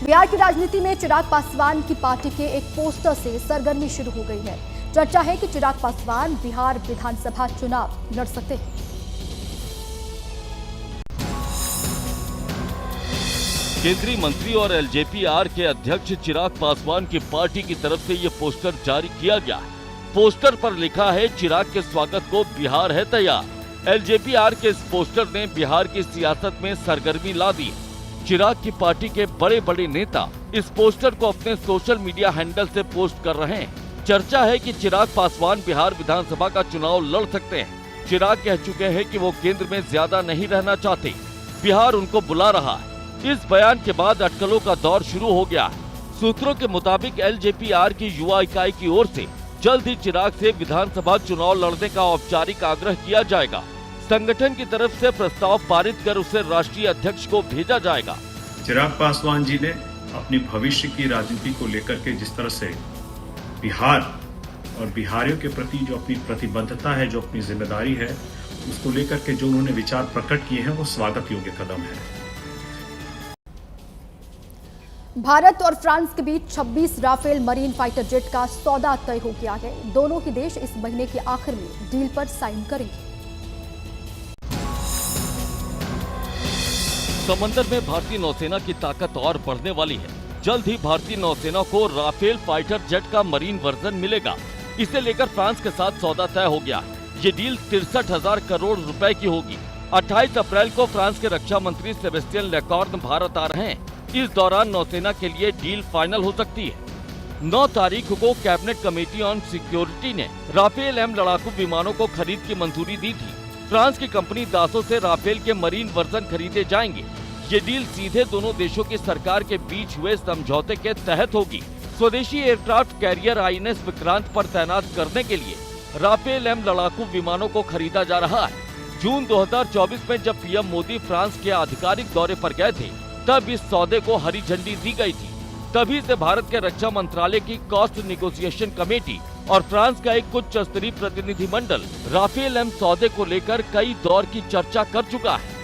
बिहार की राजनीति में चिराग पासवान की पार्टी के एक पोस्टर से सरगर्मी शुरू हो गई है। चर्चा है कि चिराग पासवान बिहार विधानसभा चुनाव लड़ सकते हैं। केंद्रीय मंत्री और एलजेपी-आर के अध्यक्ष चिराग पासवान की पार्टी की तरफ से ये पोस्टर जारी किया गया है। पोस्टर पर लिखा है, चिराग के स्वागत को बिहार है तैयार। एलजेपी-आर के इस पोस्टर ने बिहार की सियासत में सरगर्मी ला दी। चिराग की पार्टी के बड़े बड़े नेता इस पोस्टर को अपने सोशल मीडिया हैंडल से पोस्ट कर रहे हैं। चर्चा है कि चिराग पासवान बिहार विधानसभा का चुनाव लड़ सकते हैं। चिराग कह चुके हैं कि वो केंद्र में ज्यादा नहीं रहना चाहते, बिहार उनको बुला रहा है। इस बयान के बाद अटकलों का दौर शुरू हो गया है। सूत्रों के मुताबिक एलजेपी-आर की युवा इकाई की ओर से जल्द ही चिराग से विधानसभा चुनाव लड़ने का औपचारिक आग्रह किया जाएगा। संगठन की तरफ से प्रस्ताव पारित कर उसे राष्ट्रीय अध्यक्ष को भेजा जाएगा। चिराग पासवान जी ने अपनी भविष्य की राजनीति को लेकर के जिस तरह से बिहार और बिहारियों के प्रति जो अपनी प्रतिबद्धता है, जो अपनी जिम्मेदारी है, उसको लेकर के जो उन्होंने विचार प्रकट किए हैं, वो स्वागत योग्य कदम है। भारत और फ्रांस के बीच 26 राफेल मरीन फाइटर जेट का सौदा तय हो गया है। दोनों ही देश इस महीने के आखिर में डील पर साइन करेंगे। समंदर में भारतीय नौसेना की ताकत और बढ़ने वाली है। जल्द ही भारतीय नौसेना को राफेल फाइटर जेट का मरीन वर्जन मिलेगा। इसे लेकर फ्रांस के साथ सौदा तय हो गया। ये डील 63,000 करोड़ रुपए की होगी। 28 अप्रैल को फ्रांस के रक्षा मंत्री सेबेस्टियन लेकॉर्न भारत आ रहे हैं। इस दौरान नौसेना के लिए डील फाइनल हो सकती है। 9 तारीख को कैबिनेट कमेटी ऑन सिक्योरिटी ने राफेल एम लड़ाकू विमानों को खरीद की मंजूरी दी थी। फ्रांस की कंपनी दासो से राफेल के मरीन वर्जन खरीदे जाएंगे। ये डील सीधे दोनों देशों की सरकार के बीच हुए समझौते के तहत होगी। स्वदेशी एयरक्राफ्ट कैरियर आईएनएस विक्रांत पर तैनात करने के लिए राफेल एम लड़ाकू विमानों को खरीदा जा रहा है। जून 2024 में जब पीएम मोदी फ्रांस के आधिकारिक दौरे पर गए थे, तब इस सौदे को हरी झंडी दी गई थी। तभी से भारत के रक्षा मंत्रालय की कॉस्ट निगोशिएशन कमेटी और फ्रांस का एक उच्च स्तरीय प्रतिनिधिमंडल राफेल एम सौदे को लेकर कई दौर की चर्चा कर चुका है।